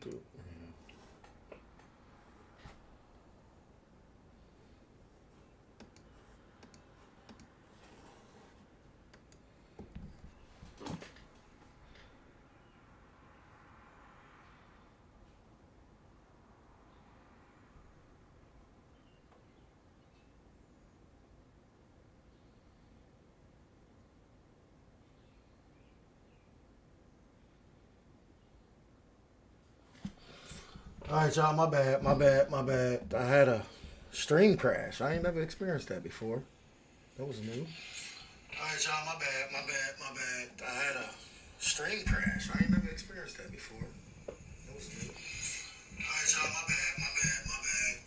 YouTube. All right, y'all, my bad. I had a stream crash. I ain't never experienced that before. That was new. All right, y'all, my bad. I had a stream crash. I ain't never experienced that before. That was new. All right, y'all, my bad.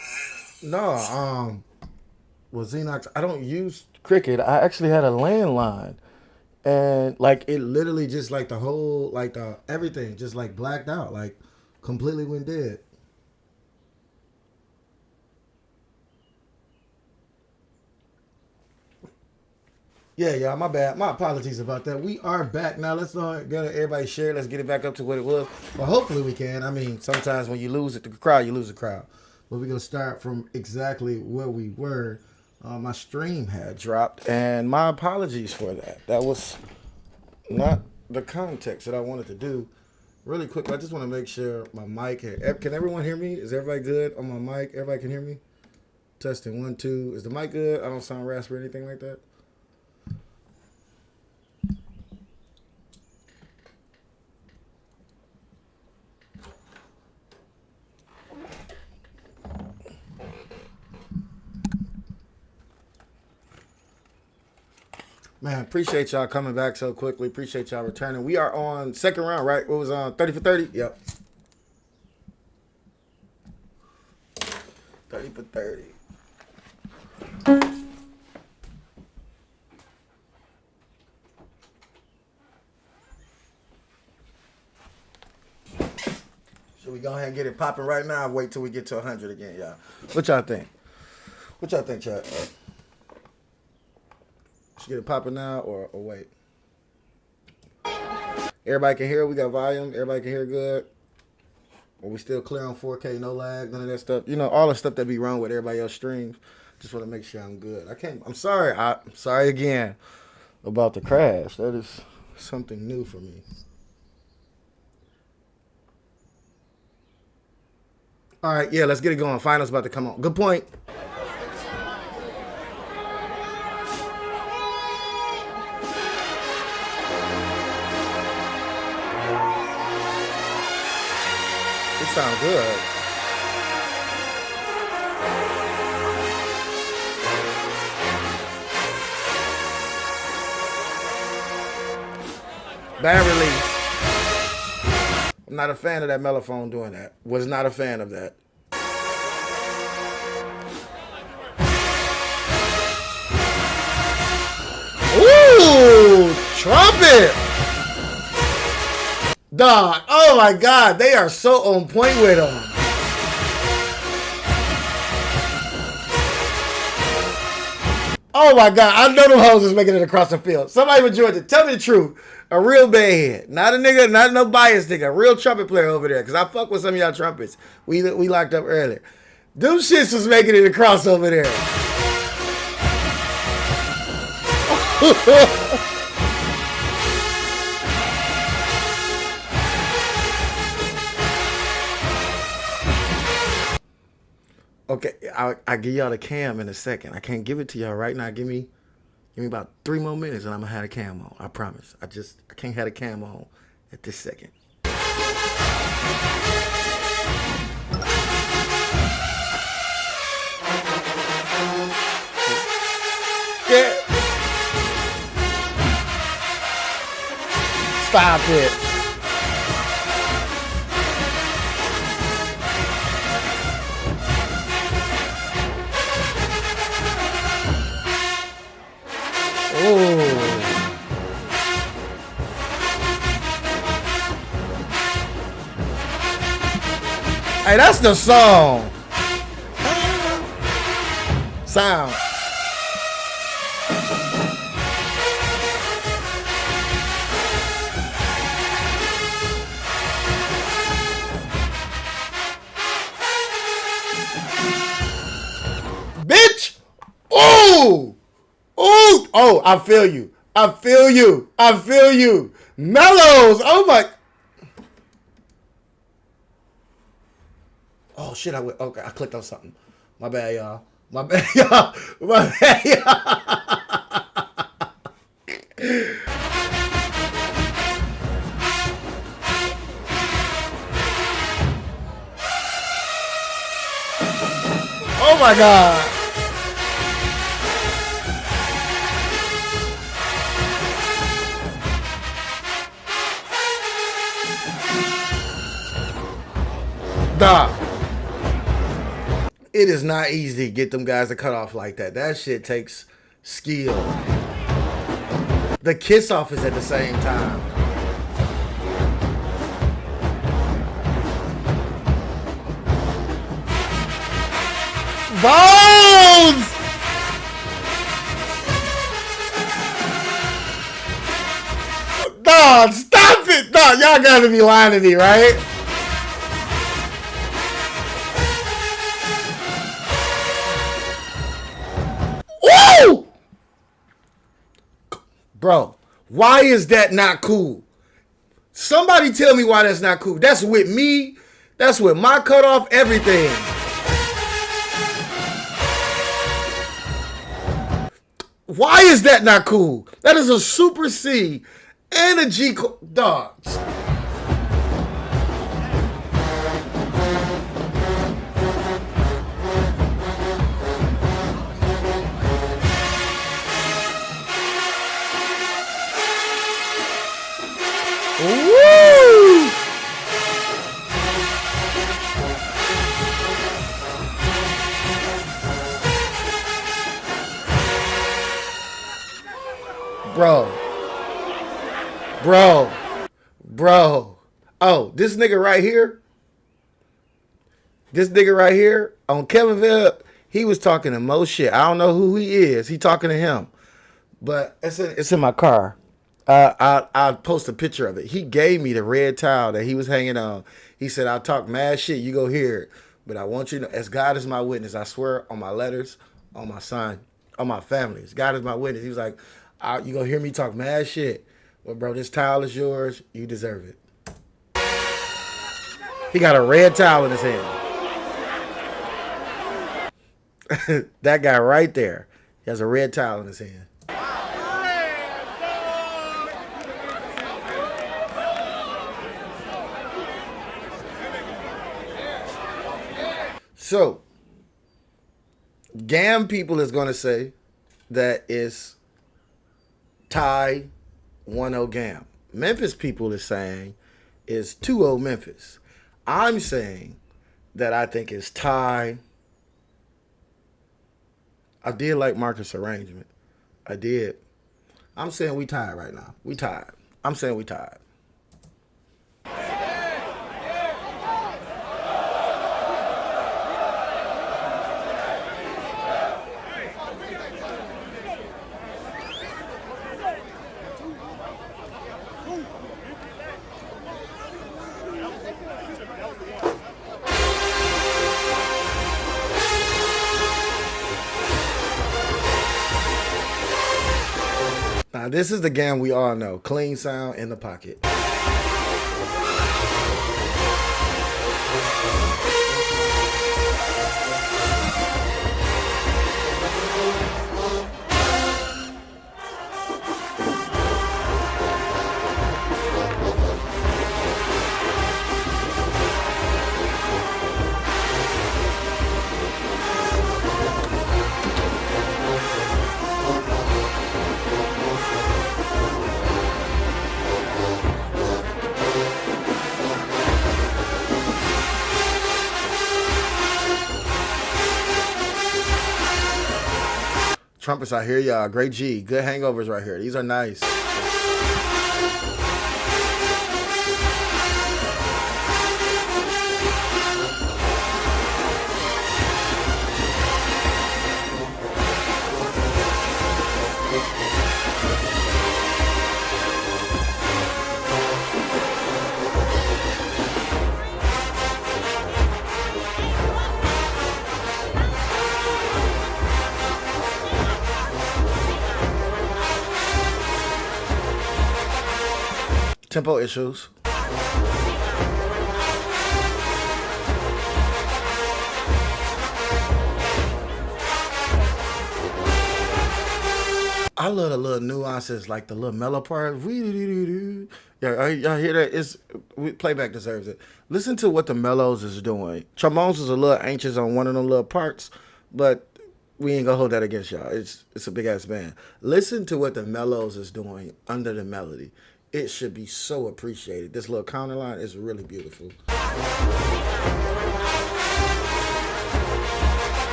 I had a... No, with Xenox, I don't use Cricket. I actually had a landline. And, like, it literally just, like, the whole, like, the everything just, like, blacked out. Like, completely went dead. Yeah, y'all, my bad. My apologies about that. We are back now. Let's get everybody share. Let's get it back up to what it was. Well, hopefully we can. I mean, sometimes when you lose it, the crowd, you lose the crowd. But we're going to start from exactly where we were. My stream had dropped, and my apologies for that. That was not the context that I wanted to do. Really quick, I just want to make sure my mic here. Can everyone hear me? Is everybody good on my mic? Everybody can hear me? Testing 1, 2. Is the mic good? I don't sound raspy or anything like that. Man, appreciate y'all coming back so quickly. Appreciate y'all returning. We are on second round, right? What was on 30 for 30? Yep. 30 for 30. Should we go ahead and get it popping right now? Wait till we get to 100 again, y'all. What y'all think? What y'all think, chat? Should get it popping now or wait? Everybody can hear. We got volume. Everybody can hear good. Are we still clear on 4K? No lag. None of that stuff. You know, all the stuff that be wrong with everybody else streams. Just want to make sure I'm good. I'm sorry. I'm sorry again about the crash. That is something new for me. All right. Yeah, let's get it going. Finals about to come on. Good point. Sound good. Bad release. I'm not a fan of that mellophone doing that. Was not a fan of that. Ooh, trumpet. Dog, oh my God, they are so on point with them. Oh my God, I know them hoes is making it across the field. Somebody from Georgia, tell me the truth. A real bedhead, not a nigga, not no biased nigga, a real trumpet player over there. Cause I fuck with some of y'all trumpets. We locked up earlier. Them shits was making it across over there. Okay, I'll give y'all the cam in a second. I can't give it to y'all right now. Give me about 3 more minutes and I'm gonna have a cam on. I promise. I can't have a cam on at this second. Yeah. Stop it. Hey, that's the song. Sound. I feel you. I feel you. I feel you. Mellows. Oh my. Oh shit! Okay. I clicked on something. My bad, y'all. My bad, y'all. My bad, y'all. Oh my God. Dog. It is not easy to get them guys to cut off like that. That shit takes skill. The kiss off is at the same time. Bones! Dog, stop it! Dog, y'all gotta be lying to me, right? Woo! Bro, why is that not cool? Somebody tell me why that's not cool. That's with me. That's with my cutoff, everything. Why is that not cool? That is a Super C and a G dog. Woo! Bro. Oh, this nigga right here. This nigga right here on Kevinville, he was talking to Mo shit. I don't know who he is. He talking to him. But it's in my car. I'll post a picture of it. He gave me the red towel that he was hanging on. He said, I'll talk mad shit. You go hear it. But I want you to know, as God is my witness, I swear on my letters, on my son, on my family. As God is my witness. He was like, you gonna hear me talk mad shit. Well, bro, this towel is yours. You deserve it. He got a red towel in his hand. That guy right there. He has a red towel in his hand. So, GAM people is going to say that it's tie 1-0 GAM. Memphis people is saying it's 2-0 Memphis. I'm saying that I think it's tie. I did like Marcus' arrangement. I did. I'm saying we tied right now. We tied. I'm saying we tied. Now, this is the GAM we all know. Clean sound in the pocket. Trumpets, I hear y'all. Great G. Good hangovers right here. These are nice. Tempo issues. I love the little nuances, like the little mellow part. Yeah, y'all hear that? Playback deserves it. Listen to what the mellows is doing. Trombones is a little anxious on one of them little parts, but we ain't gonna hold that against y'all. It's a big ass band. Listen to what the mellows is doing under the melody. It should be so appreciated. This little counter line is really beautiful.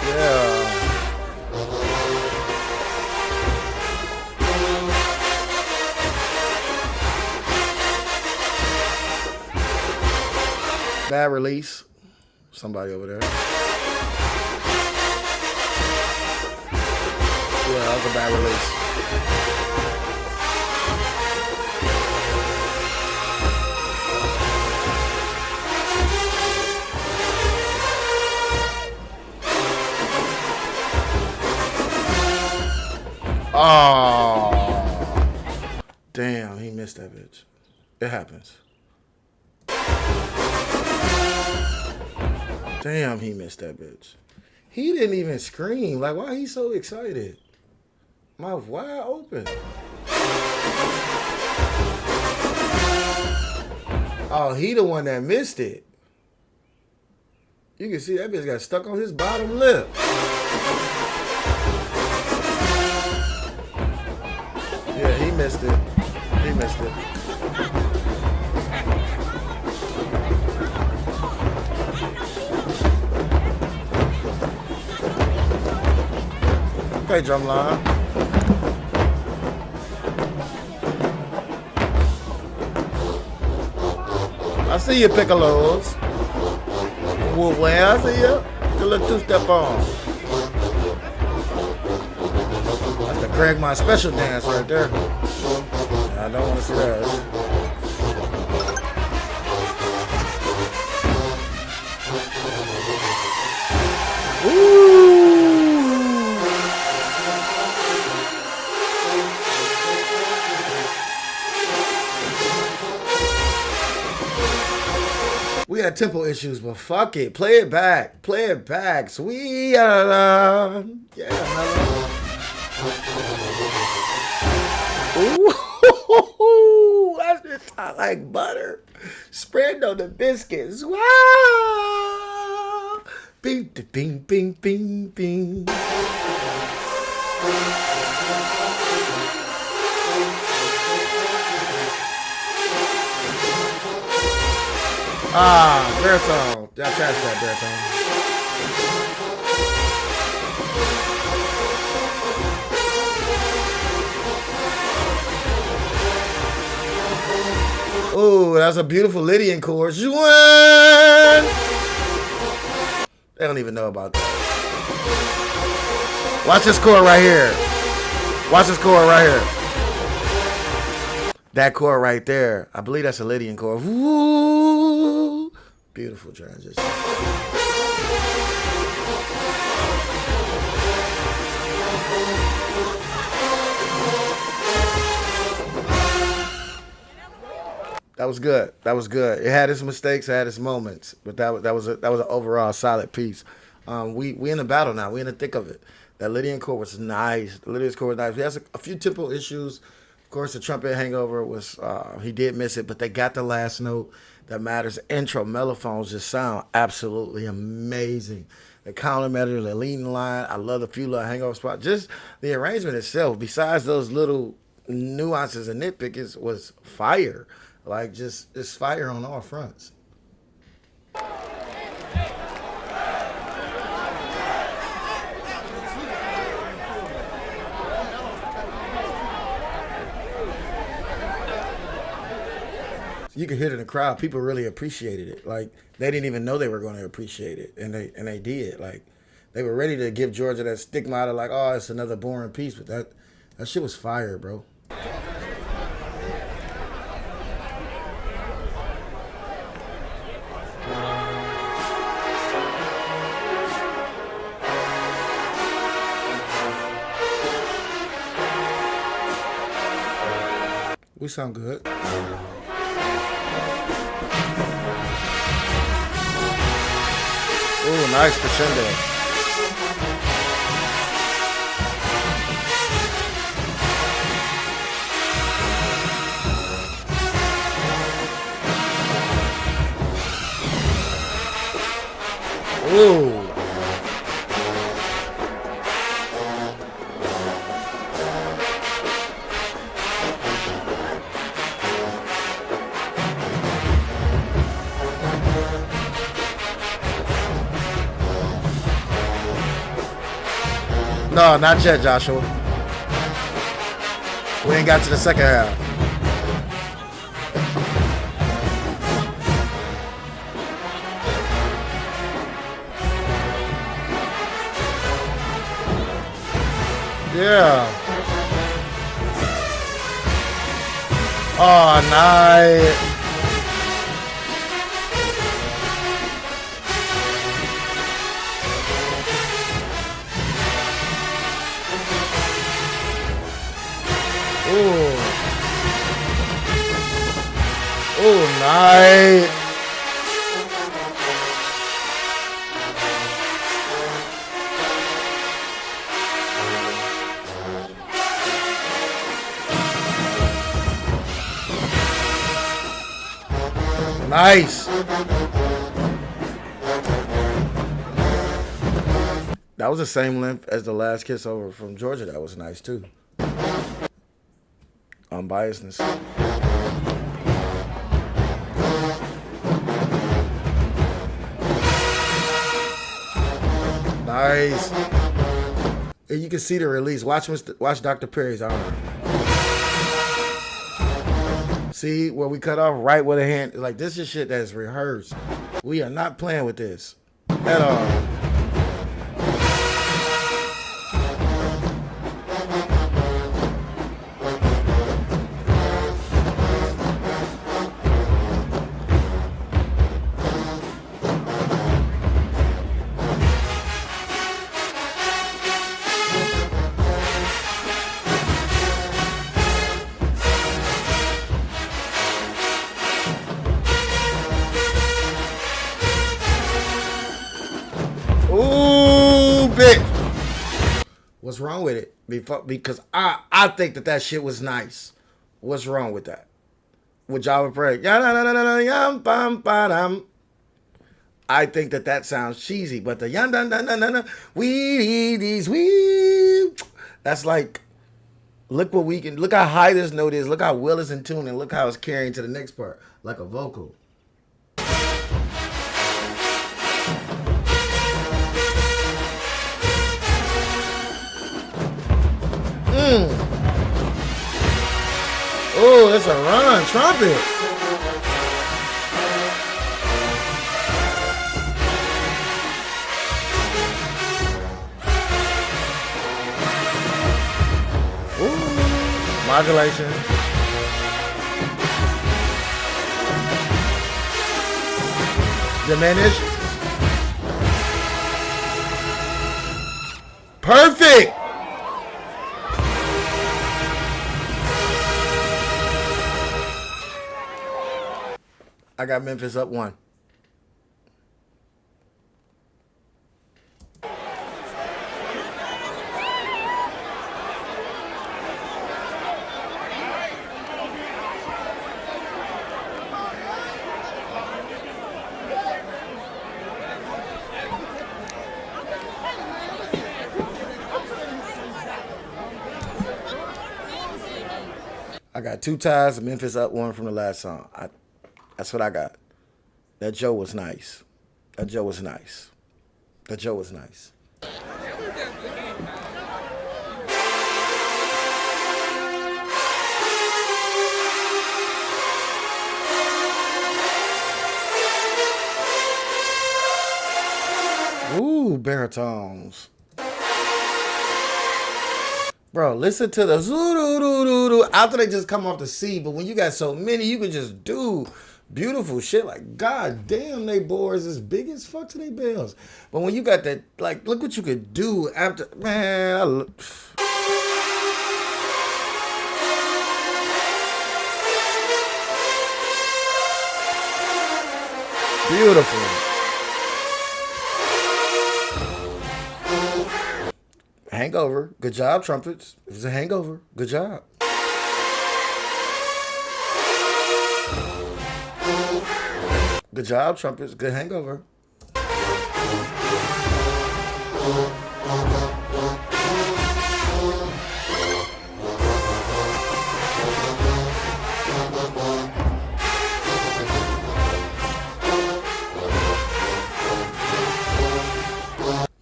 Yeah. Bad release. Somebody over there. Yeah, that was a bad release. Oh, damn, he missed that bitch. It happens. Damn, he missed that bitch. He didn't even scream. Like, why he so excited? Mouth wide open. Oh, he the one that missed it. You can see that bitch got stuck on his bottom lip. Yeah, he missed it. He missed it. Okay, drumline. I see you, Piccolos. Well, I see you. Good little two-step on. That's the Craig My Special dance right there. I don't want to see that. Ooh. We had tempo issues, but fuck it. Play it back. Play it back. Sweet. Yeah. Ooh. That's just like butter. Spread on the biscuits. Wow. Bing, bing, bing, bing, bing. Ah, baritone. Y'all catch that baritone. Oh, that's a beautiful Lydian chord. They don't even know about that. Watch this chord right here. Watch this chord right here. That chord right there. I believe that's a Lydian chord. Woo! Beautiful transition. That was good. That was good. It had its mistakes, it had its moments, but that was an overall solid piece. We in the battle now. We in the thick of it. That Lydian chord was nice. The Lydian chord was nice. We had a few tempo issues. Of course, the trumpet hangover was, he did miss it, but they got the last note that matters. Intro mellophones just sound absolutely amazing. The counter measure, the leading line, I love the few little hangover spots. Just the arrangement itself, besides those little nuances and nitpickings, was fire. Like, just, it's fire on all fronts. You could hear it in the crowd. People really appreciated it. Like, they didn't even know they were going to appreciate it, and they did. Like, they were ready to give Georgia that stigmata, like, oh, it's another boring piece. But that shit was fire, bro. We sound good. Ooh, nice crescendo. Ooh. No, not yet, Joshua. We ain't got to the second half. Yeah. Oh, nice. Ooh. Ooh, nice. Nice. That was the same length as the last kiss over from Georgia. That was nice too. Unbiasedness. Nice. And you can see the release. Watch Dr. Perry's arm. See where we cut off right with a hand. Like, this is shit that's rehearsed. We are not playing with this at all. Ooh, bitch. What's wrong with it? Because I think that shit was nice. What's wrong with that? With Java Prayer. I think that sounds cheesy, but the that's like, look what we can, look how high this note is, look how well it's in tune, and look how it's carrying to the next part, like a vocal. Oh, that's a run trumpet. Ooh, modulation. Diminish. Perfect. I got Memphis up 1. I got 2 ties, Memphis up 1 from the last song. That's what I got. That Joe was nice. That Joe was nice. That Joe was nice. Ooh, baritones. Bro, listen to the zoo-doo-doo-doo-doo after they just come off the C, but when you got so many, you can just do beautiful shit. Like, god damn, they bores as big as fuck to they bells. But when you got that, like, look what you could do after, man, Beautiful. Hangover. Good job, trumpets. It was a hangover. Good job. Good job, trumpets. Good hangover.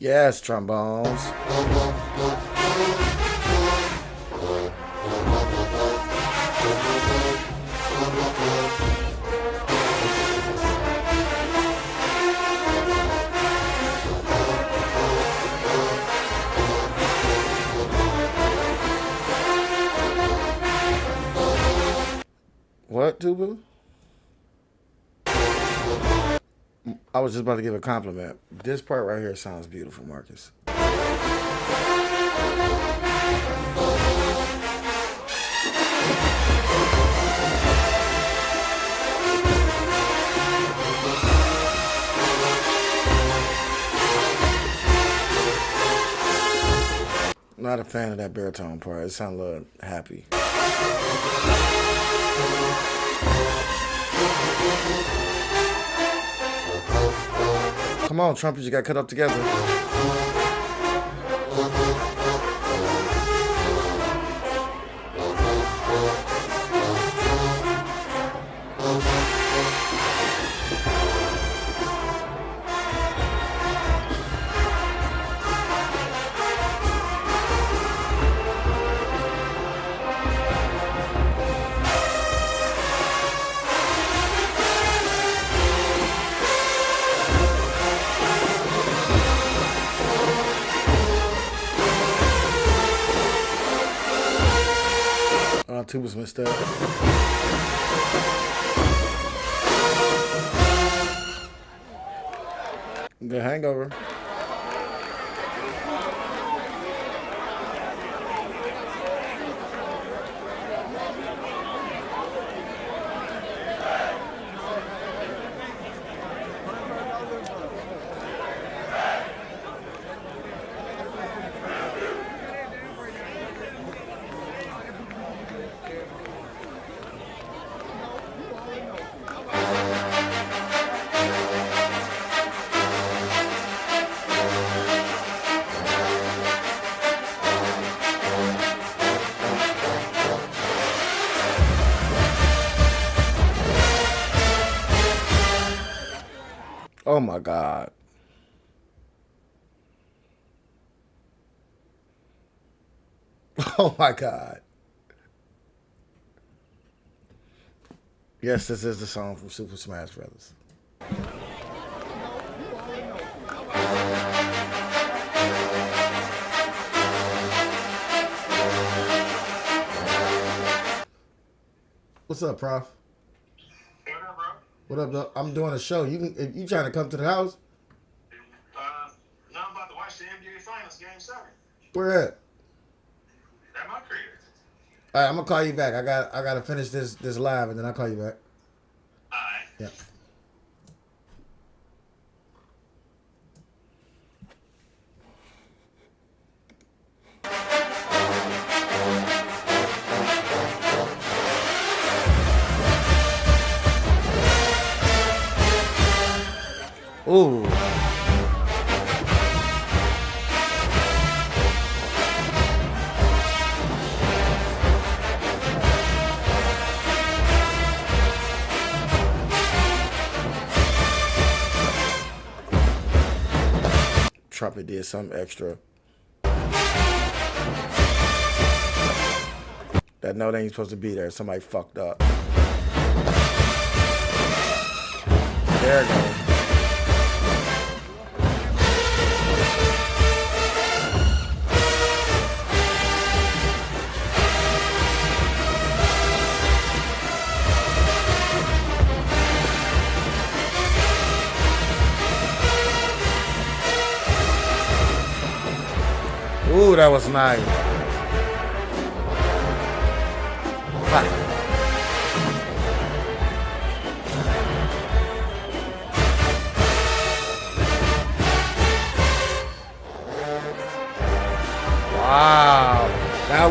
Yes, trombones. What, Tuba? I was just about to give a compliment. This part right here sounds beautiful, Marcus. Not a fan of that baritone part. It sounds a little happy. Come on, trumpets, you got cut up together. Tuba's messed up. Good hangover. Oh my God. Oh my God. Yes, this is the song from Super Smash Brothers. What's up, Prof? What up, bro? I'm doing a show. If you trying to come to the house? No, I'm about to watch the NBA Finals, Game 7. Where at? At my crib. All right, I'm gonna call you back. I gotta finish this live, and then I'll call you back. All right. Yeah. Ooh. Trumpet did something extra. That note ain't supposed to be there. Somebody fucked up. There it goes. Ooh, that was nice.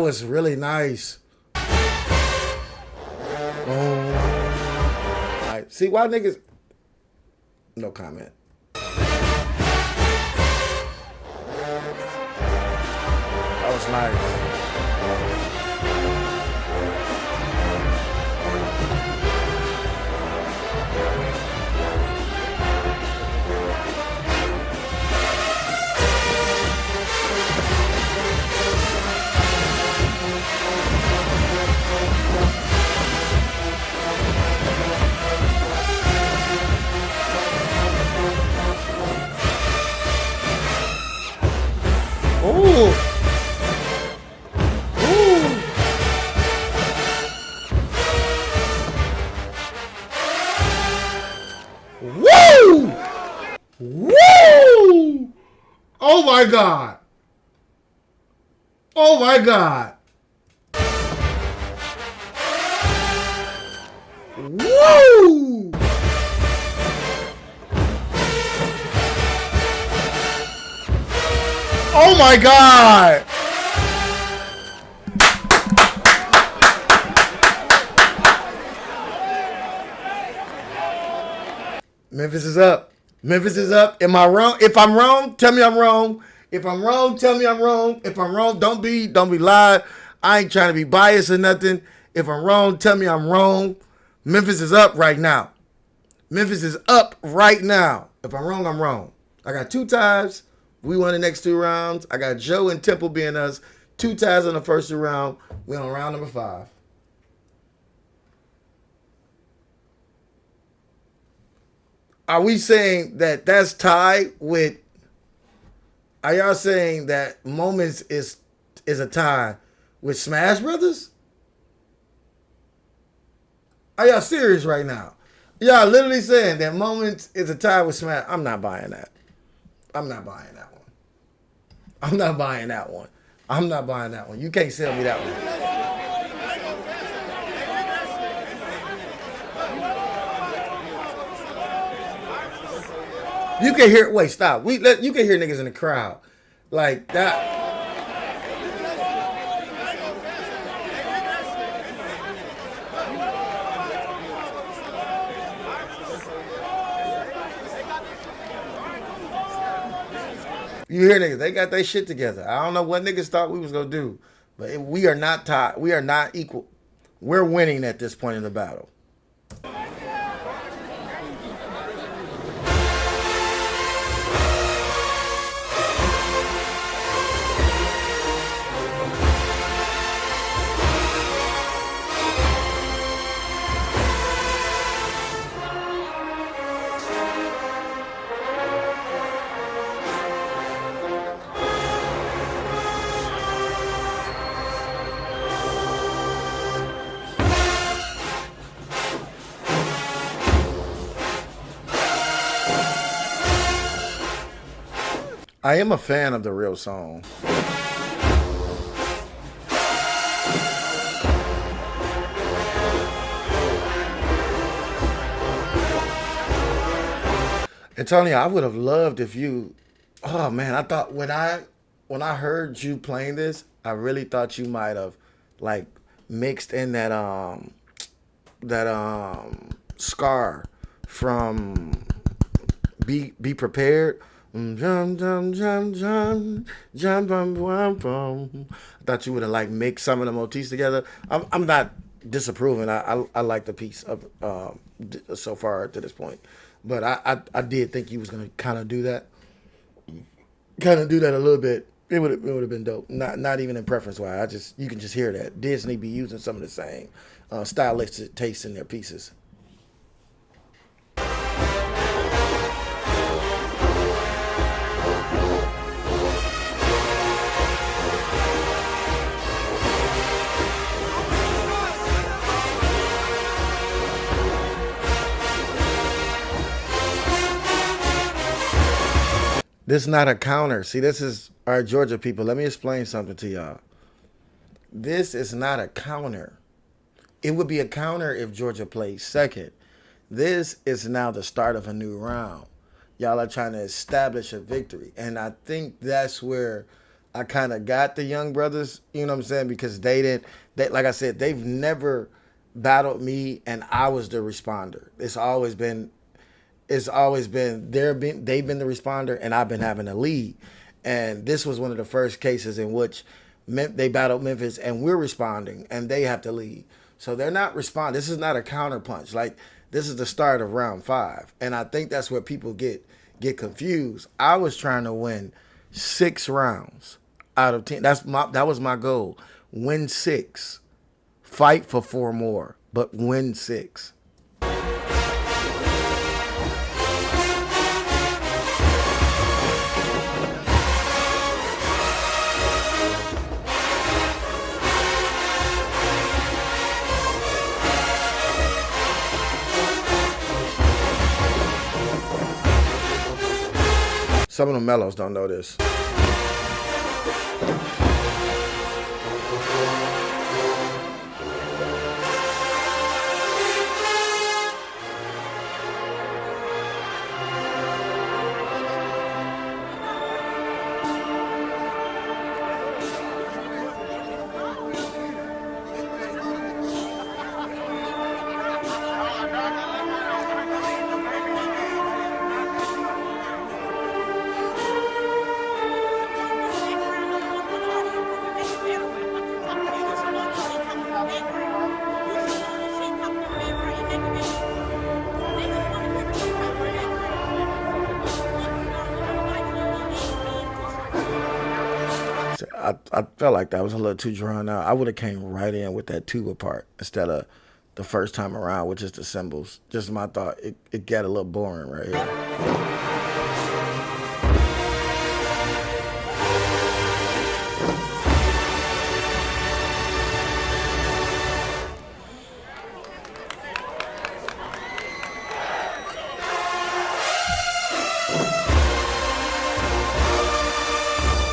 was really nice. Oh. All right. See why niggas? No comment. That was nice. Ooh. Woo! Woo! Oh my God. Oh my God. Woo! Oh my God! Memphis is up. Memphis is up. Am I wrong? If I'm wrong, tell me I'm wrong. If I'm wrong, tell me I'm wrong. If I'm wrong, don't be lied. I ain't trying to be biased or nothing. If I'm wrong, tell me I'm wrong. Memphis is up right now. Memphis is up right now. If I'm wrong, I'm wrong. I got 2 ties. We won the next 2 rounds. I got Joe and Temple being us. 2 ties on the first round. We're on round number 5. Are we saying that that's tied with? Are y'all saying that Moments is a tie with Smash Brothers? Are y'all serious right now? Y'all literally saying that Moments is a tie with Smash? I'm not buying that. I'm not buying that one. I'm not buying that one. I'm not buying that one. You can't sell me that one. You can hear. Wait, stop. You can hear niggas in the crowd like that. You hear niggas? They got their shit together. I don't know what niggas thought we was gonna do, but we are not tied. We are not equal. We're winning at this point in the battle. I am a fan of the real song. Antonio, I would have loved if you. Oh man, I thought when I heard you playing this, I really thought you might have like mixed in that Scar from Be Prepared. Jump, jump, jump, jump, jump, bum, bum, bum. I thought you would have like mixed some of the motifs together. I'm not disapproving. I like the piece of so far to this point, but I did think you was gonna kind of do that a little bit. It would have been dope. Not even in preference wise. You can just hear that Disney be using some of the same stylistic tastes in their pieces. This is not a counter. See, this is our Georgia people. Let me explain something to y'all. This is not a counter. It would be a counter if Georgia plays second. This is now the start of a new round. Y'all are trying to establish a victory. And I think that's where I kind of got the young brothers, you know what I'm saying, because they didn't. They, like I said, they've never battled me, and I was the responder. It's always been they've been the responder, and I've been having the lead. And this was one of the first cases in which they battled Memphis, and we're responding, and they have to lead. So they're not responding. This is not a counterpunch. Like, this is the start of round 5, and I think that's where people get confused. I was trying to win 6 rounds out of 10. That was my goal. Win 6, fight for 4 more, but win 6. Some of the mellows don't know this. I felt like that was a little too drawn out. I would have came right in with that tuba part instead of the first time around, which is the cymbals. Just my thought. It got a little boring right here.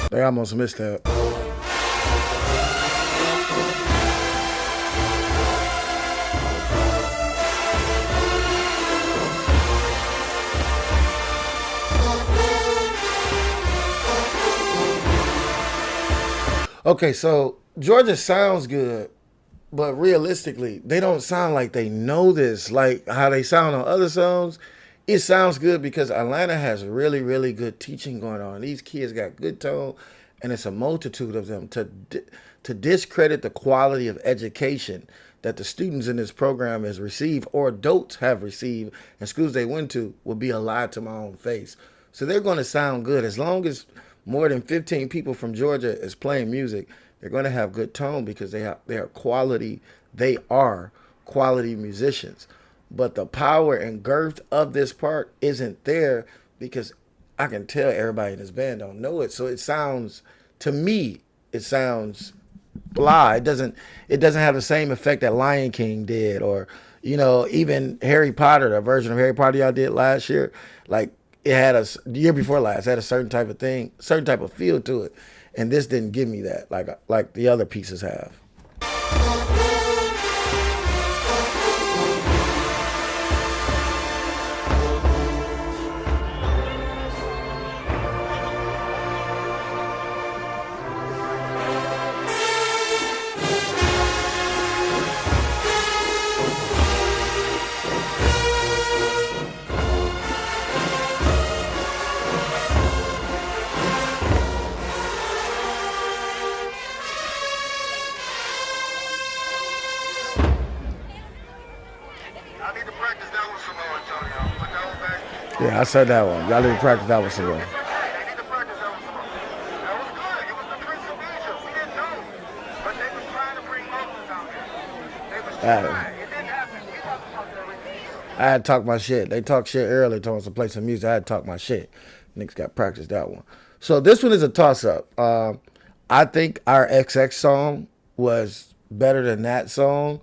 They almost missed that. Okay, so Georgia sounds good, but realistically, they don't sound like they know this, like how they sound on other songs. It sounds good because Atlanta has really, really good teaching going on. These kids got good tone, and it's a multitude of them. To discredit the quality of education that the students in this program has received or adults have received in schools they went to would be a lie to my own face. So they're going to sound good. As long as more than 15 people from Georgia is playing music, they're going to have good tone because they are quality musicians. But the power and girth of this part isn't there because I can tell everybody in this band don't know it. So it sounds, to me, it sounds blah. It doesn't have the same effect that Lion King did, or, even Harry Potter, the version of Harry Potter y'all did last year. Like, it had the year before last, had a certain type of thing, certain type of feel to it. And this didn't give me that like the other pieces have. Yeah, I said that one. Y'all need to practice that one some more. I had to talk my shit. They talk shit earlier, told us to play some music. I had to talk my shit. Niggas got to practice that one. So this one is a toss-up. I think our XX song was better than that song.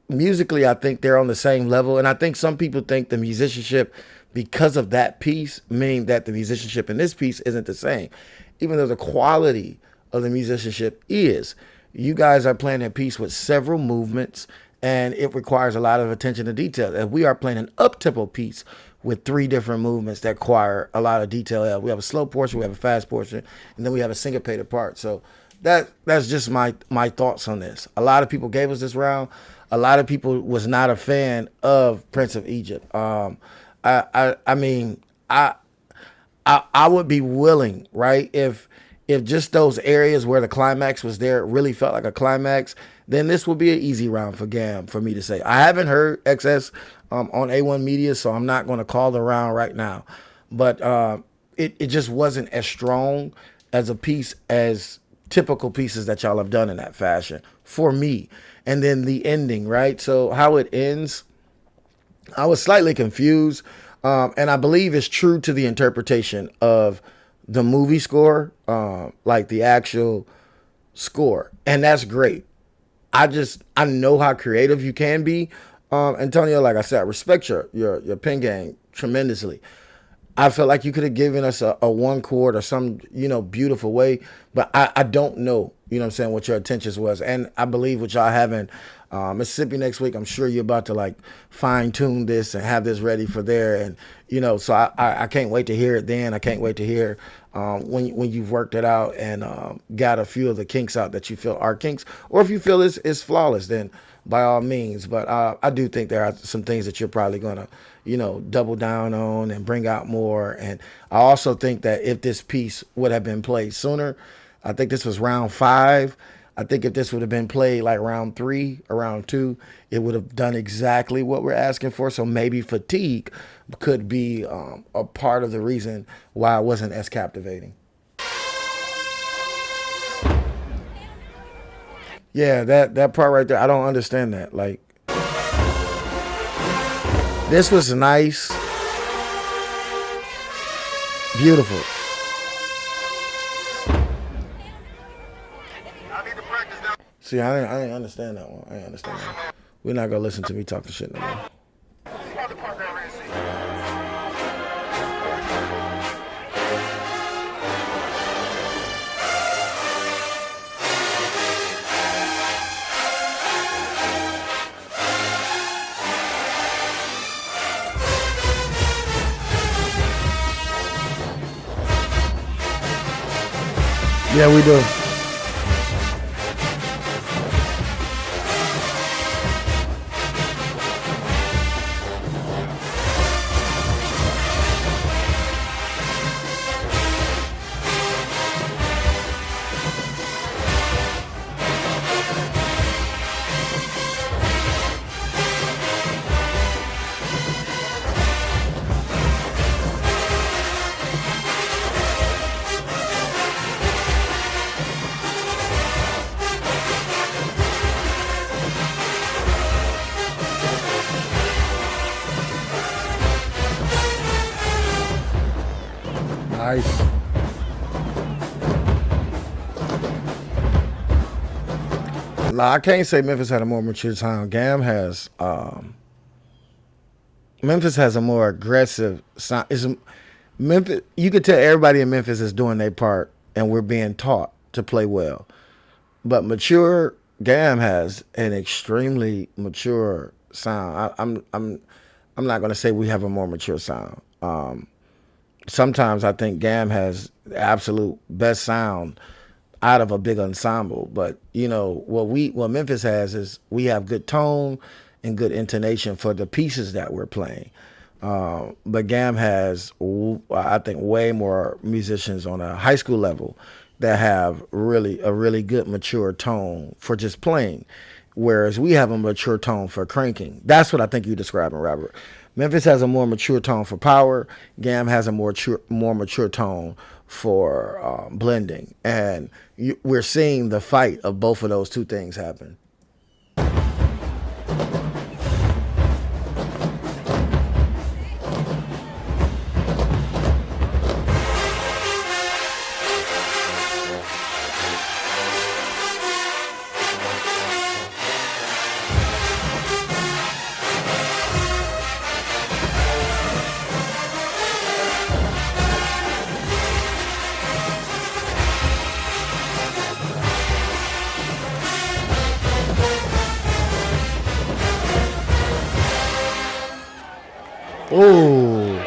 Musically, I think they're on the same level. And I think some people think the musicianship, because of that piece, meaning that the musicianship in this piece isn't the same. Even though the quality of the musicianship is. You guys are playing a piece with several movements, and it requires a lot of attention to detail. And we are playing an up-tempo piece with 3 different movements that require a lot of detail. We have a slow portion, we have a fast portion, and then we have a syncopated part. So that's just my thoughts on this. A lot of people gave us this round. A lot of people was not a fan of Prince of Egypt. I mean, I would be willing, right, if just those areas where the climax was there, it really felt like a climax, then this would be an easy round for GAM for me to say. I haven't heard XS on A1 Media, so I'm not going to call the round right now. But it just wasn't as strong as a piece as typical pieces that y'all have done in that fashion for me. And then the ending, right? So how it ends, I was slightly confused. And I believe it's true to the interpretation of the movie score, like the actual score. And that's great. I know how creative you can be. Antonio, like I said, I respect your pen game tremendously. I felt like you could have given us a 1 chord or some, beautiful way, but I don't know, what I'm saying, what your intentions was. And I believe what y'all having Mississippi next week, I'm sure you're about to like fine tune this and have this ready for there. And, so I can't wait to hear it then. I can't wait to hear when you've worked it out and got a few of the kinks out that you feel are kinks, or if you feel it's flawless, then by all means. But I do think there are some things that you're probably going to, double down on and bring out more. And I also think that if this piece would have been played sooner, I think this was round 5. I think if this would have been played like round 3 or round 2, it would have done exactly what we're asking for. So maybe fatigue could be a part of the reason why it wasn't as captivating. Yeah, that part right there, I don't understand that. Like, this was nice, beautiful. See, I didn't understand that one. I didn't understand that. We're not gonna listen to me talking shit no more. Yeah, we do. Nice. Nah, I can't say Memphis had a more mature sound. GAM has Memphis has a more aggressive sound. Memphis, you could tell everybody in Memphis is doing their part, and we're being taught to play well. But mature GAM has an extremely mature sound. I'm not going to say we have a more mature sound. Sometimes I think GAM has the absolute best sound out of a big ensemble. But what Memphis has is we have good tone and good intonation for the pieces that we're playing. But GAM has, I think, way more musicians on a high school level that have a really good mature tone for just playing, whereas we have a mature tone for cranking. That's what I think you're describing, Robert. Memphis has a more mature tone for power. GAM has a more mature tone for blending. And we're seeing the fight of both of those two things happen. Oh,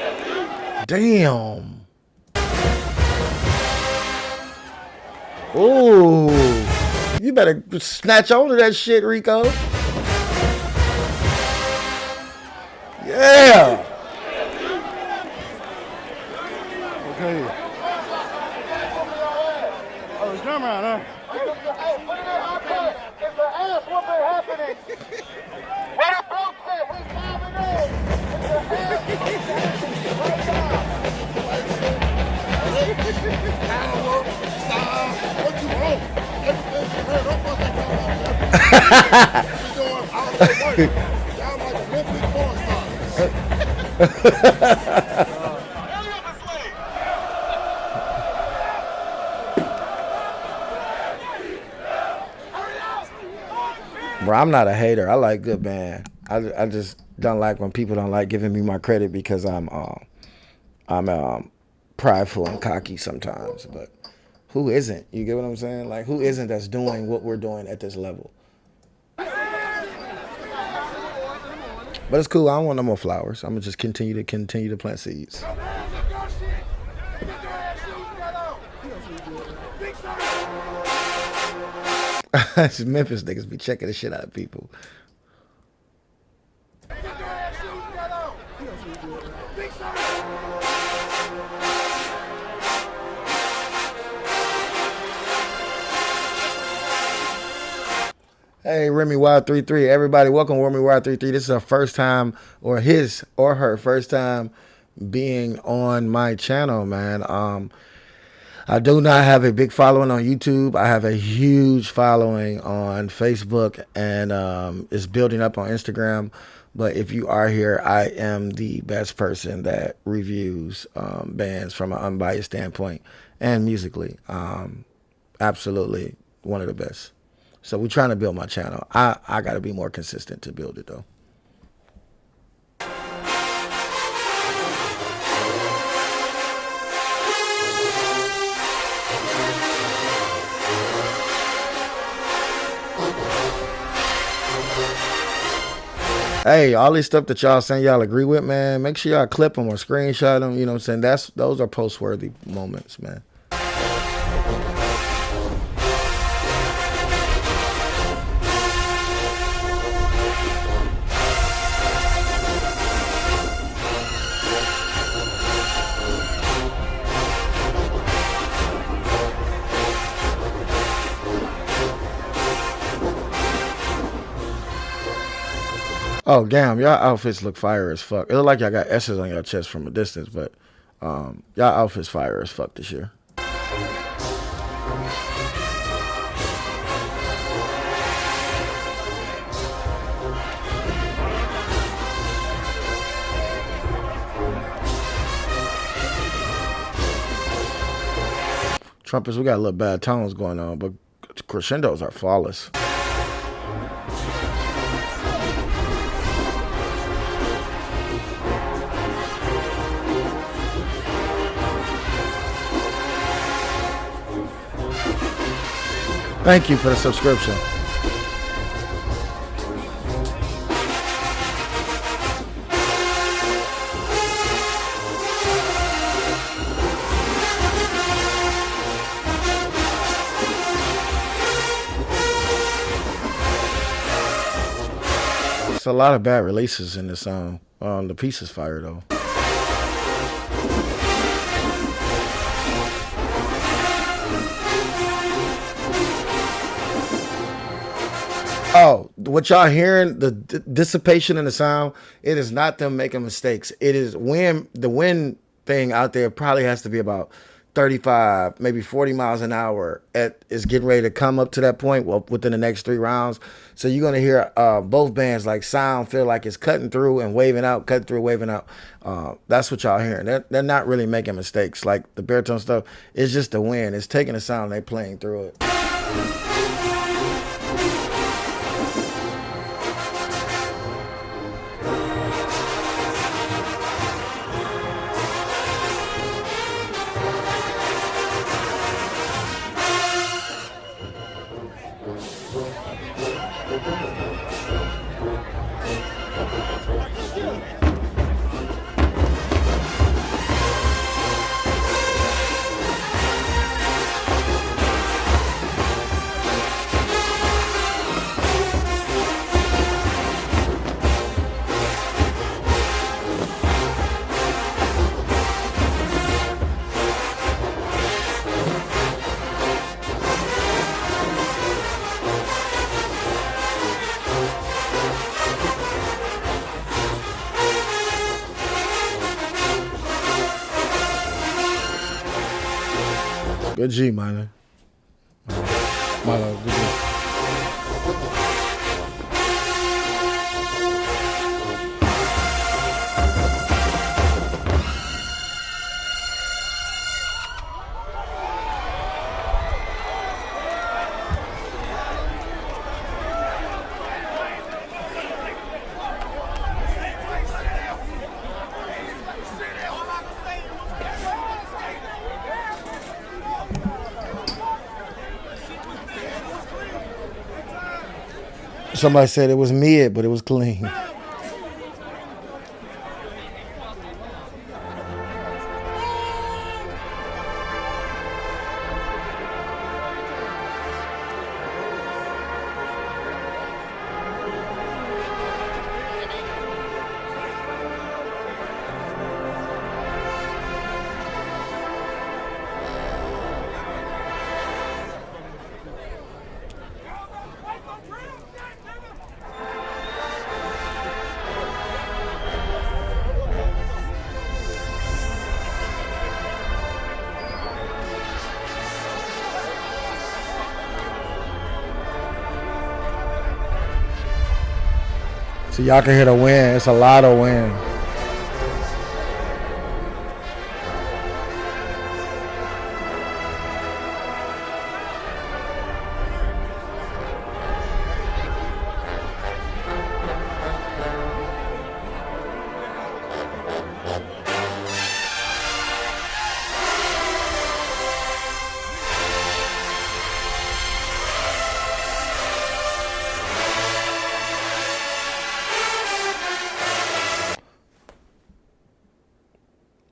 Damn. Ooh. You better snatch hold of that shit, Rico. Yeah. Okay. Oh, the drum out, huh? Hey, put it in our place. It's an ass whooping happening. What a bloke said, we 5-0. It's an ass whooping happening right now. What you want? Everything you heard, don't fuck that out. You're doing all that work. Sound like Olympic porn stars. Bro, I'm not a hater. I like good band. I just don't like when people don't like giving me my credit because I'm prideful and cocky sometimes. But who isn't? You get what I'm saying? Like, who isn't that's doing what we're doing at this level? But it's cool. I don't want no more flowers. I'm gonna just continue to plant seeds. Memphis niggas be checking the shit out of people. Hey, Remy Wild 33. Everybody, welcome Remy Wild 33. This is our first time, or his or her first time being on my channel, man. I do not have a big following on YouTube. I have a huge following on Facebook, and it's building up on Instagram. But if you are here, I am the best person that reviews bands from an unbiased standpoint and musically. Absolutely one of the best. So we're trying to build my channel. I got to be more consistent to build it, though. Hey, all this stuff that y'all saying y'all agree with, man, make sure y'all clip them or screenshot them. You know what I'm saying? Those are post-worthy moments, man. Oh, damn, y'all outfits look fire as fuck. It look like y'all got S's on your chest from a distance, but y'all outfits fire as fuck this year. Trumpets, we got a little bad tones going on, but crescendos are flawless. Thank you for the subscription. It's a lot of bad releases in this song. The piece is fire though. Oh, what y'all hearing, the dissipation in the sound, it is not them making mistakes. It is the wind thing out there probably has to be about 35, maybe 40 miles an hour. It's getting ready to come up to that point within the next 3 rounds. So you're going to hear both bands like sound feel like it's cutting through and waving out, cutting through, waving out. That's what y'all hearing. They're not really making mistakes. Like the baritone stuff, it's just the wind. It's taking the sound and they playing through it. Good G, man. Milo, good G. Somebody said it was mid, but it was clean. So y'all can hear the wind. It's a lot of wind.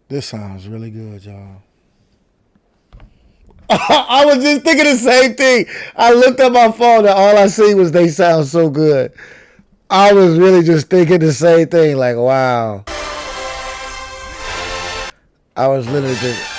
This sounds really good, y'all. I was just thinking the same thing. I looked at my phone and all I see was they sound so good. I was really just thinking the same thing. Like, wow. I was literally just...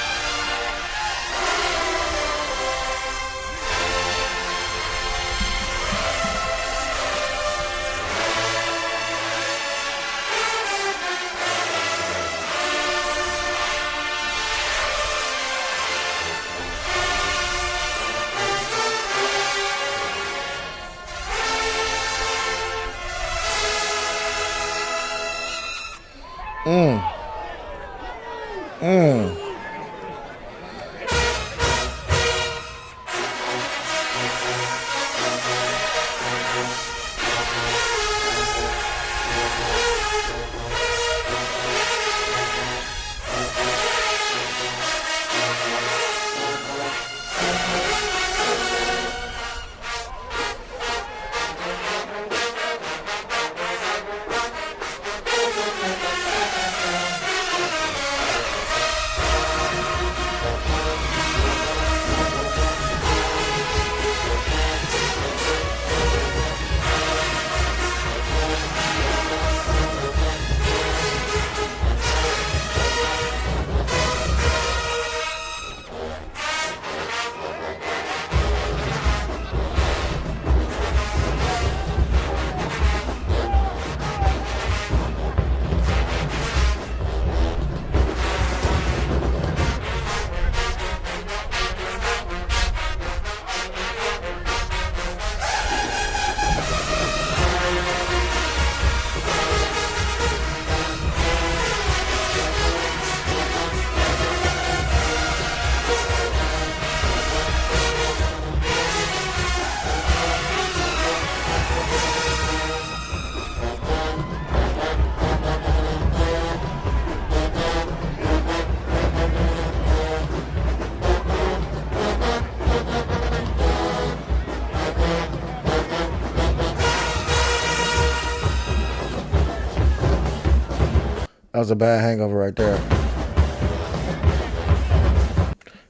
That was a bad hangover right there.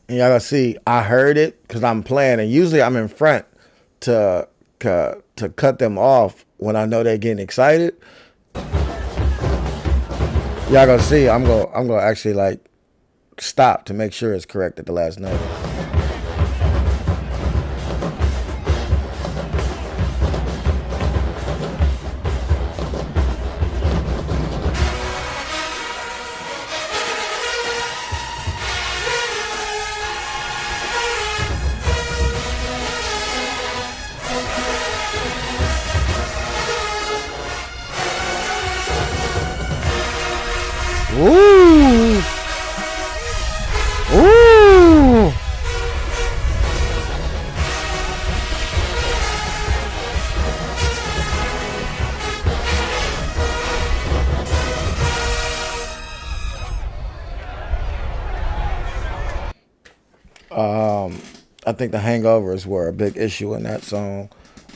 And y'all gotta see, I heard it because I'm playing, and usually I'm in front to cut them off when I know they're getting excited. Y'all gonna see, I'm gonna actually like stop to make sure it's correct at the last note. Ooh. Ooh. I think the Hangovers were a big issue in that song,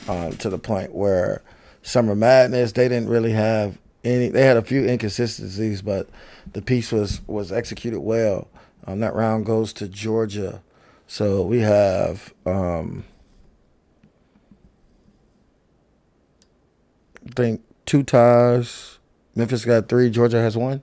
to the point where Summer Madness, they didn't really have any. They had a few inconsistencies, but the piece was executed well. That round goes to Georgia, so we have I think 2 ties. Memphis got 3. Georgia has 1.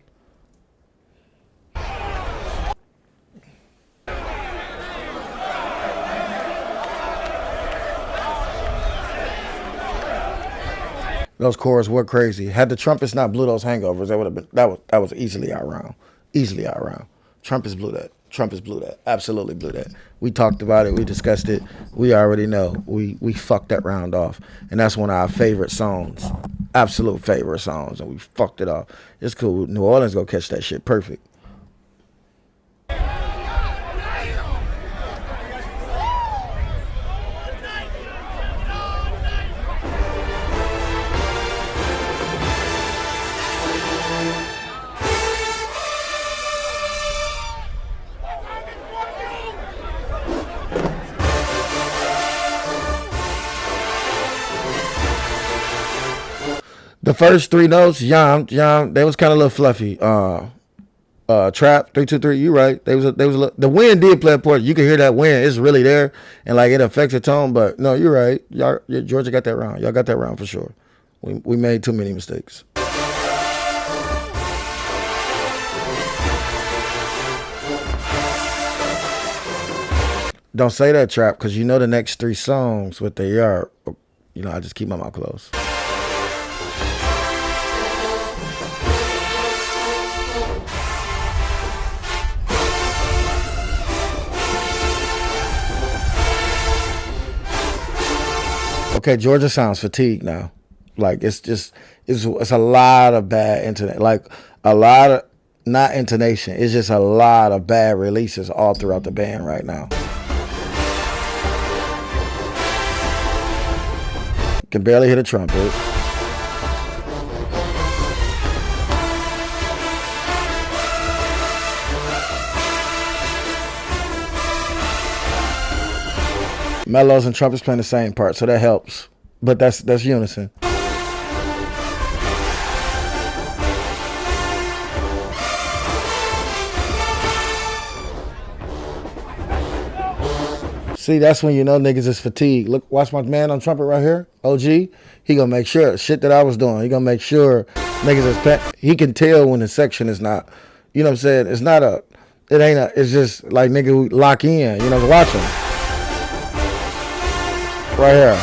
Those chords were crazy. Had the trumpets not blew those Hangovers, that would have been that was easily our round. Easily our round. Trumpets blew that. Trumpets blew that. Absolutely blew that. We talked about it. We discussed it. We already know. We fucked that round off, and that's one of our favorite songs. Absolute favorite songs, and we fucked it off. It's cool. New Orleans go catch that shit perfect. The first 3 notes, yum, they was kind of a little fluffy. Trap 3-2-3. You right. They was a little, the wind did play a part. You can hear that wind. It's really there, and like it affects the tone. But no, you're right. Georgia got that round. Y'all got that round for sure. We made too many mistakes. Don't say that, Trap, because you know the next 3 songs, what they are. You know, I just keep my mouth closed. Okay, Georgia sounds fatigued now. Like it's a lot of bad intonation. Like a lot of not intonation. It's just a lot of bad releases all throughout the band right now. Can barely hit a trumpet. Mellows and trumpets playing the same part, so that helps. But that's unison. See, that's when you know niggas is fatigued. Look, watch my man on trumpet right here, OG. He gonna make sure shit that I was doing. He gonna make sure niggas is he can tell when the section is not. You know what I'm saying? It's not a. It ain't a. It's just like nigga lock in. You know, watch him. Right here.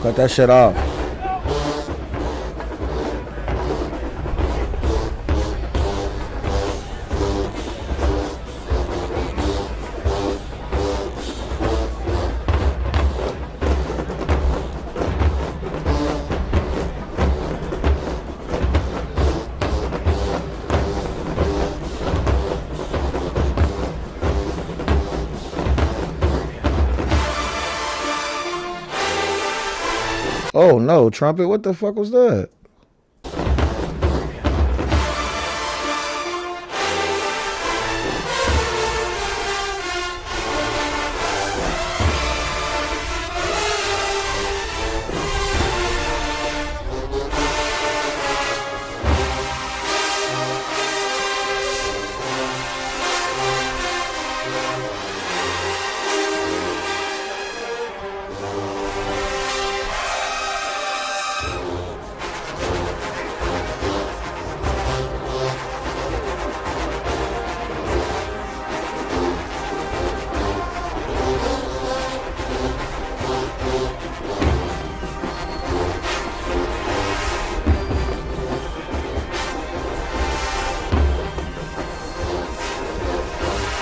Cut that shit off. Oh no, trumpet, what the fuck was that?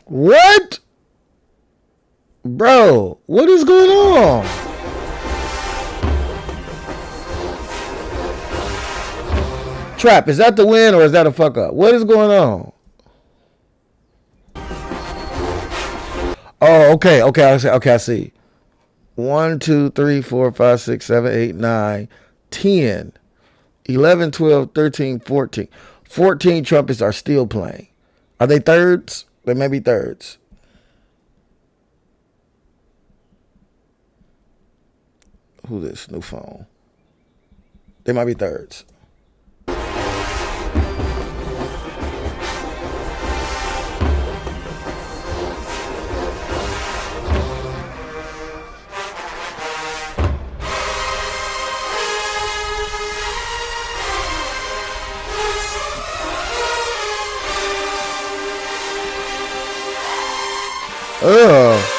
What? Bro, what is going on? Trap, is that the win or is that a fuck up? What is going on? Oh, okay, I see. 1, 2, 3, 4, 5, 6, 7, 8, 9, 10, 11, 12, 13, 14. 14 trumpets are still playing. Are they thirds? They may be thirds. Who this? New phone. They might be thirds. Oh.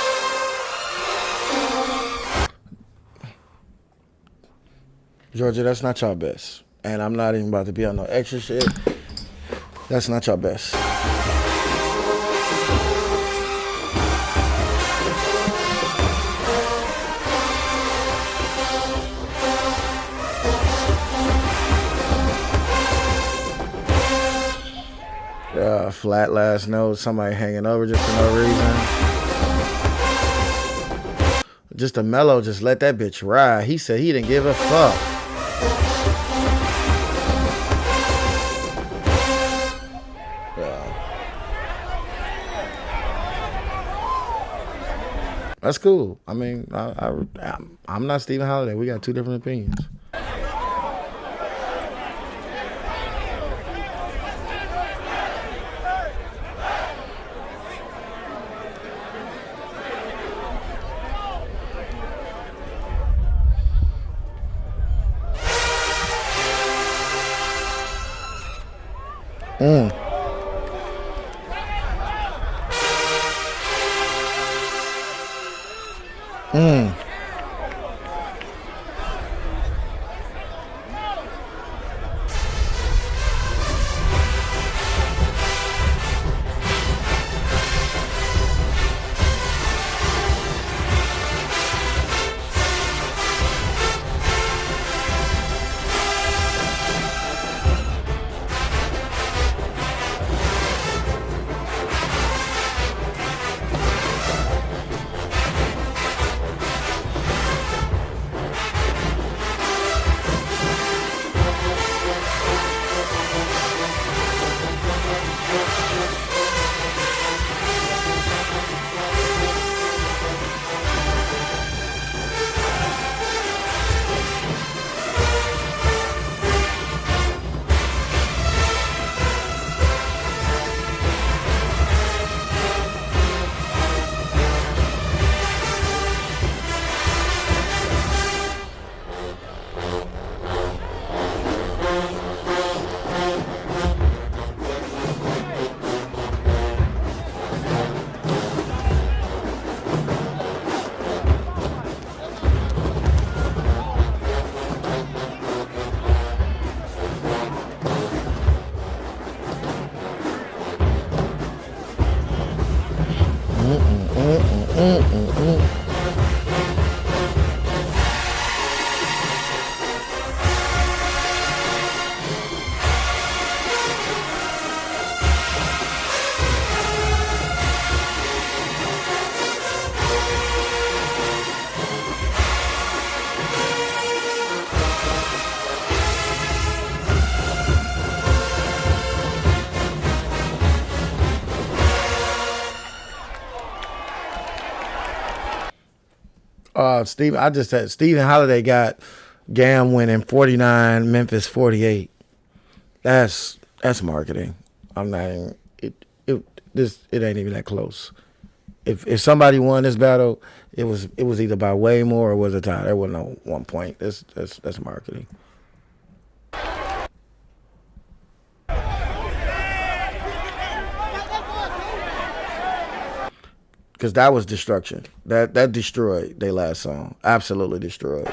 Georgia, that's not your best. And I'm not even about to be on no extra shit. That's not your best. Flat last note, somebody hanging over just for no reason. Just a mellow, just let that bitch ride. He said he didn't give a fuck. That's cool. I mean, I'm not Stephen Holiday. We got two different opinions. Mm. Mm. I just said Stephen Holiday got GAM winning 49, Memphis 48. That's marketing. I'm not even, it ain't even that close. If somebody won this battle, it was either by way more or was a tie. There wasn't no 1 point. That's marketing. Because that was destruction. That destroyed their last song. Absolutely destroyed.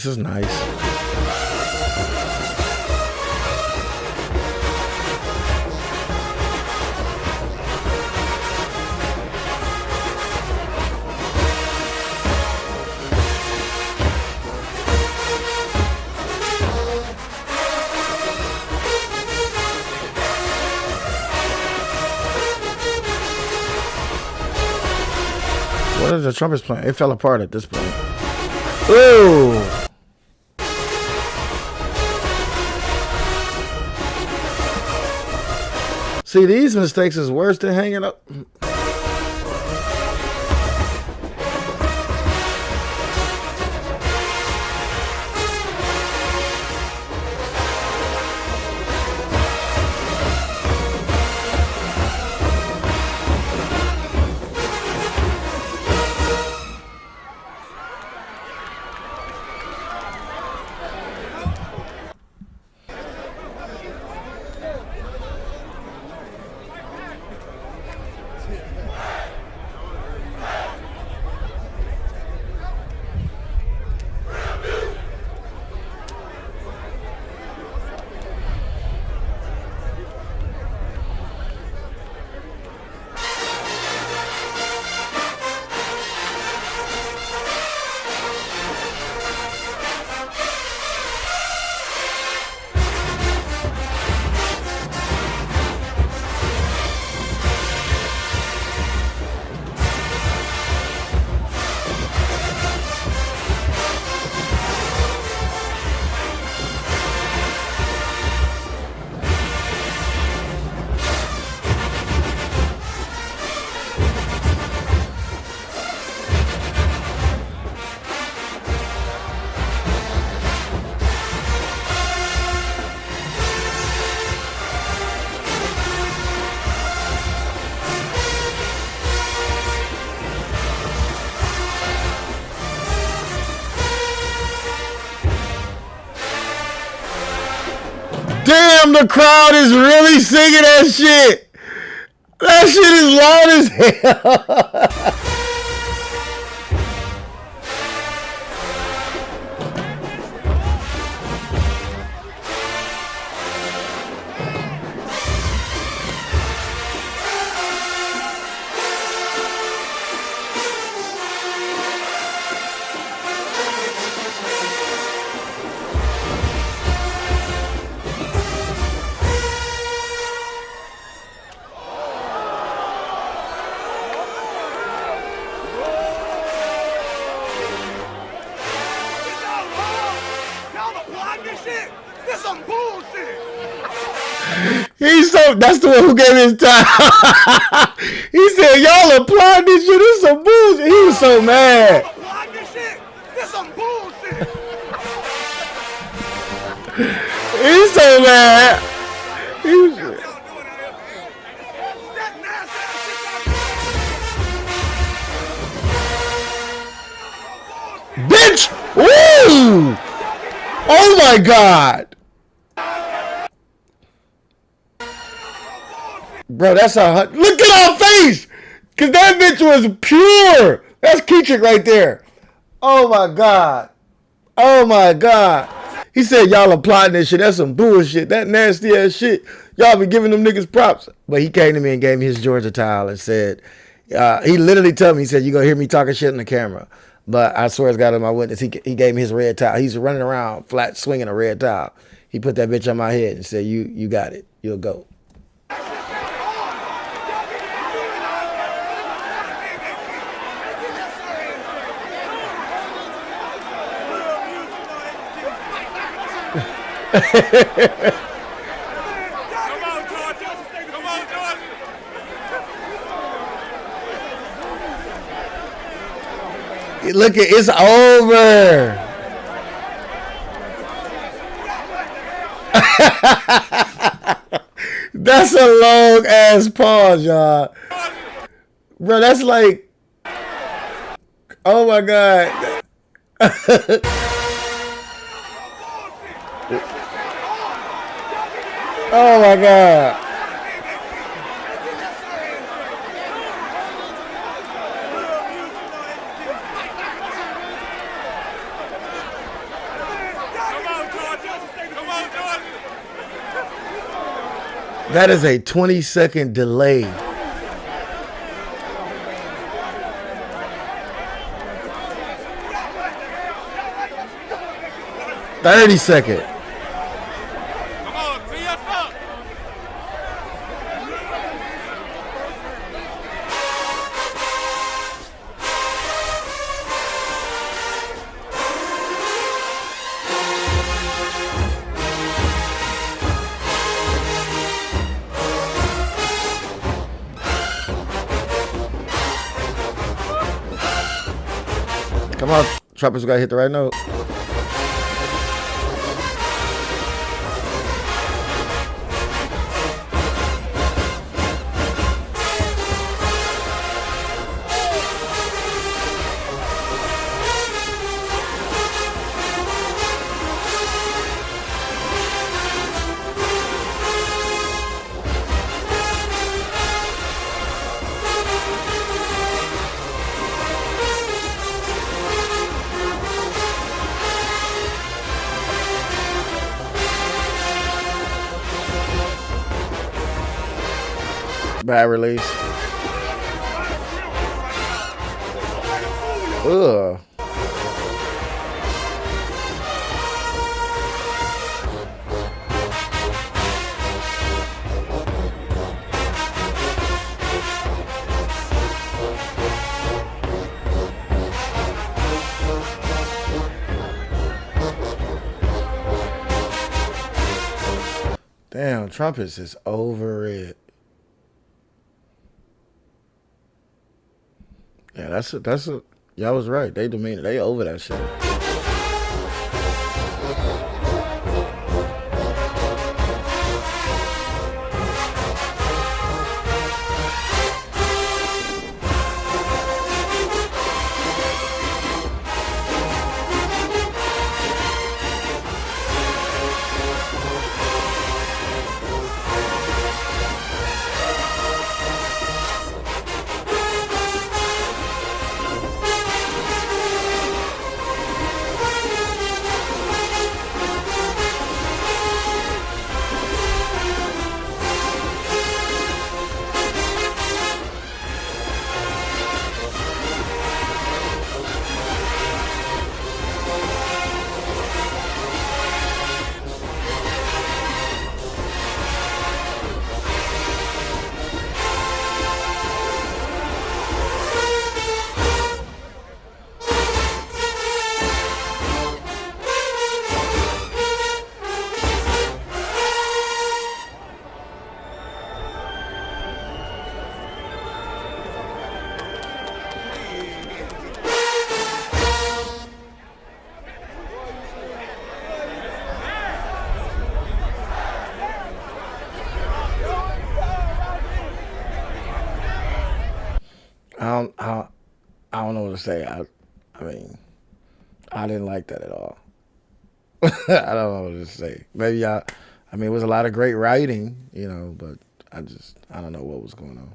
This is nice. What is the trumpets playing? It fell apart at this point. Ooh! See, these mistakes is worse than hanging up. Damn, the crowd is really singing that shit. That shit is loud as hell. That's the one who gave his time. He said, y'all applaud this shit. This is some bullshit. He was so mad. Applaud this shit. This some bullshit. He's so mad. He was, bitch! Woo! Oh my God! Bro, that's a look at our face, cause that bitch was pure. That's Keetrick right there. Oh my God! Oh my God! He said y'all applauding this shit. That's some bullshit. That nasty ass shit. Y'all be giving them niggas props. But he came to me and gave me his Georgia towel and said, he literally told me, he said, you gonna hear me talking shit in the camera. But I swear to God on my witness, he gave me his red towel. He's running around flat swinging a red towel. He put that bitch on my head and said, you got it. You'll go. Come on, Georgia. Come on, Georgia. Look, it's over. That's a long ass pause, y'all. Bro, that's like, oh my God. Oh my God. That is a 20-second delay. 30-second. Come on, tee us up. Come on, trumpets, we gotta hit the right note. Bad release. Ugh. Damn, trumpets is over it. Yeah, that's a. Y'all was right. They demeanor. They over that shit. I don't know what to say. I mean, I didn't like that at all. I don't know what to say. Maybe I mean, it was a lot of great writing, you know, but I don't know what was going on.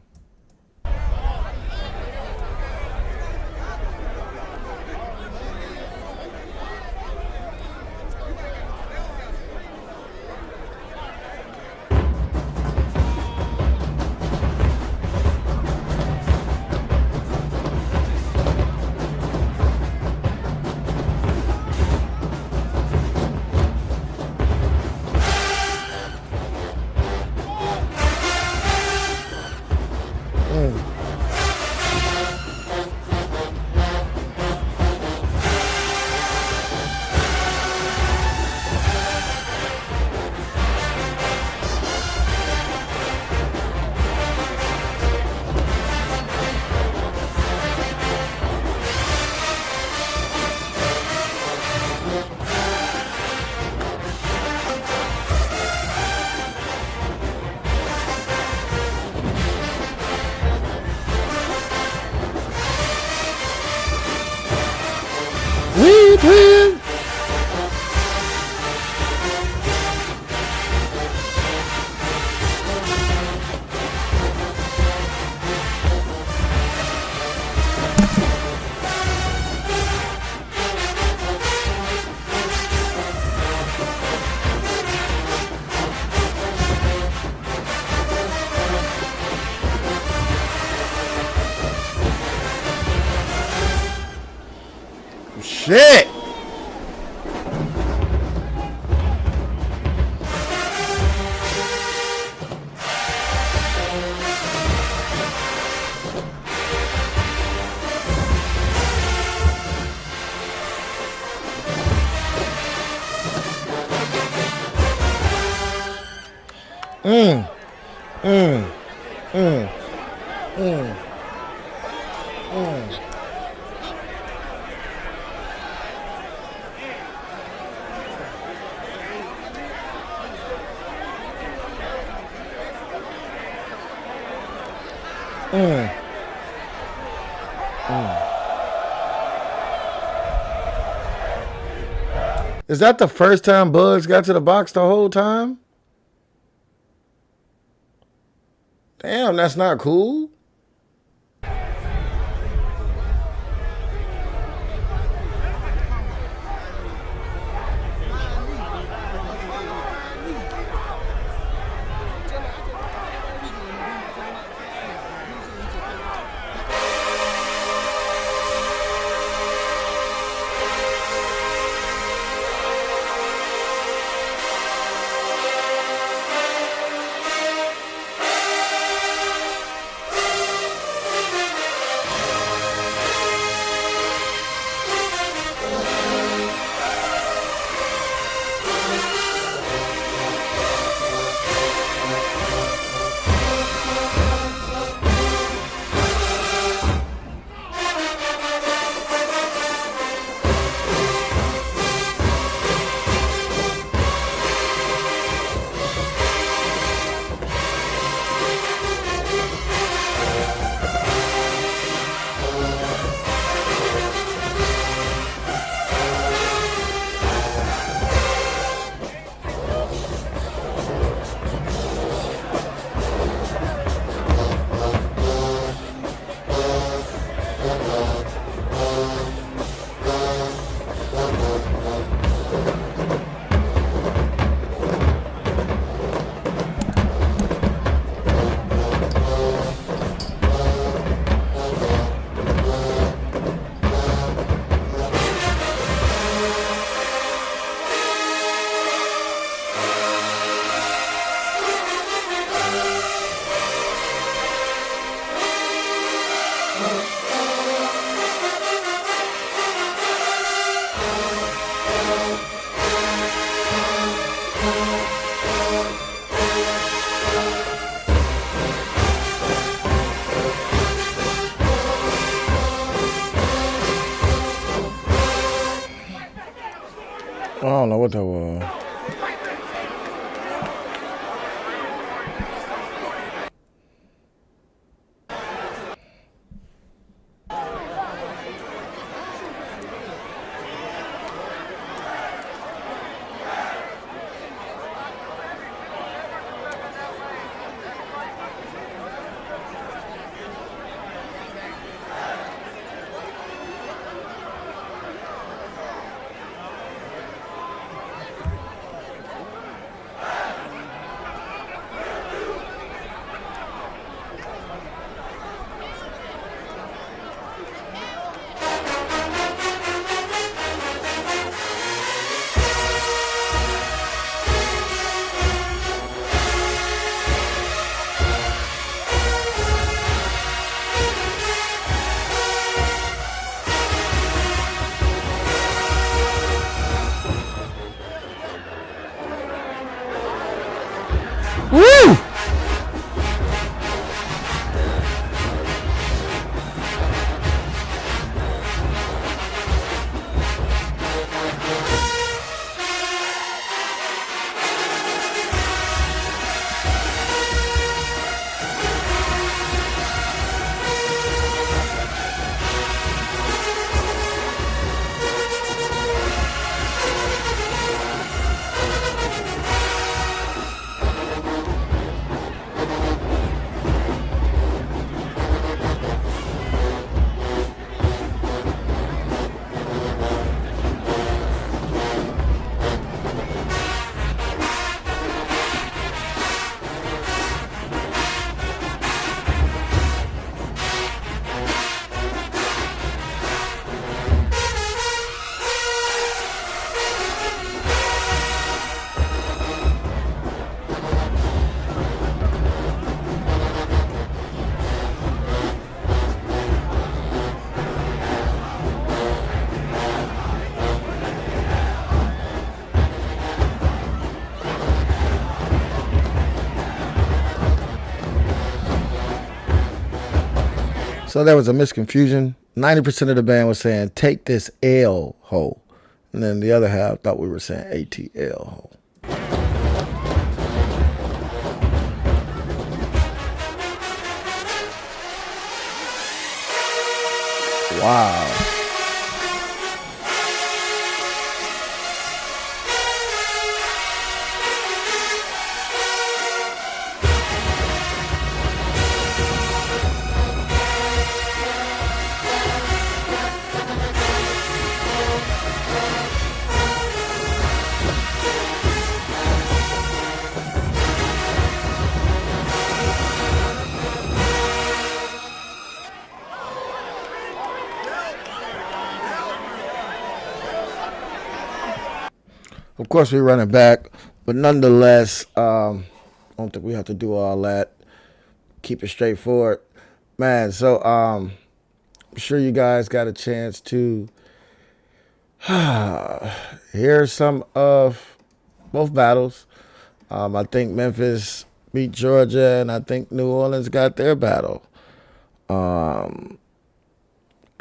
shit. Is that the first time Bugs got to the box the whole time? Damn, that's not cool. I don't know what that was. Woo! So there was a misconfusion. 90% of the band was saying, take this L, ho. And then the other half thought we were saying ATL, ho. Wow. Of course, we're running back, but nonetheless, I don't think we have to do all that. Keep it straightforward. Man, so I'm sure you guys got a chance to hear some of both battles. I think Memphis beat Georgia, and I think New Orleans got their battle.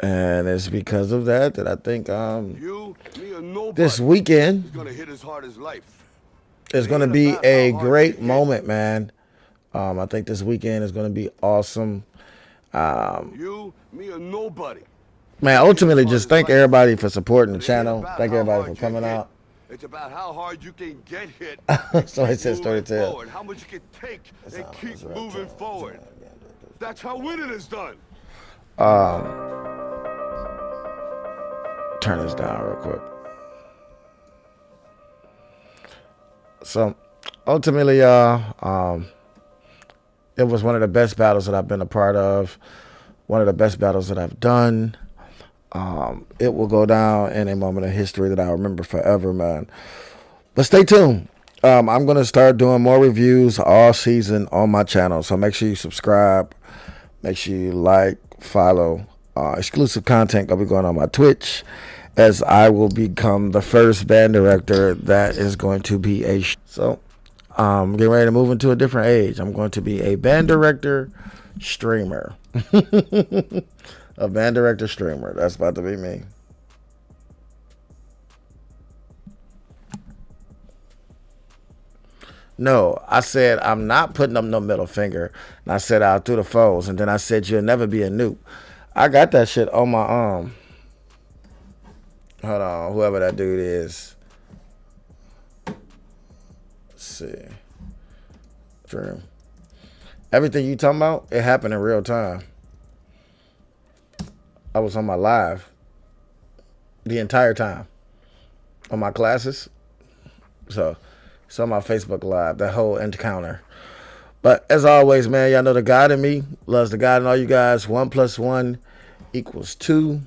And it's because of that I think this weekend is going to be a great moment, man. I think this weekend is going to be awesome. You, me, or nobody. Man, ultimately, just thank everybody for supporting the channel. Thank everybody for coming out. It's about how hard you can get hit. So it says storytell. How much you can take and keep moving forward. That's how winning is done. Turn this down real quick. So ultimately, y'all, it was one of the best battles that I've been a part of. One of the best battles that I've done. It will go down in a moment of history that I'll remember forever, man. But stay tuned. I'm going to start doing more reviews all season on my channel. So make sure you subscribe. Make sure you like, follow. Exclusive content going to be going on my Twitch, as I will become the first band director that is going to be a... So I'm getting ready to move into a different age. I'm going to be a band director streamer. A band director streamer. That's about to be me. No, I said I'm not putting up no middle finger. And I said out through the foes. And then I said you'll never be a noob. I got that shit on my arm. Hold on, whoever that dude is. Let's see. Dream. Everything you talking about, it happened in real time. I was on my live the entire time on my classes. So it's on my Facebook Live, that whole encounter. But as always, man, y'all know the God in me loves the God in all you guys. 1 + 1 = 2.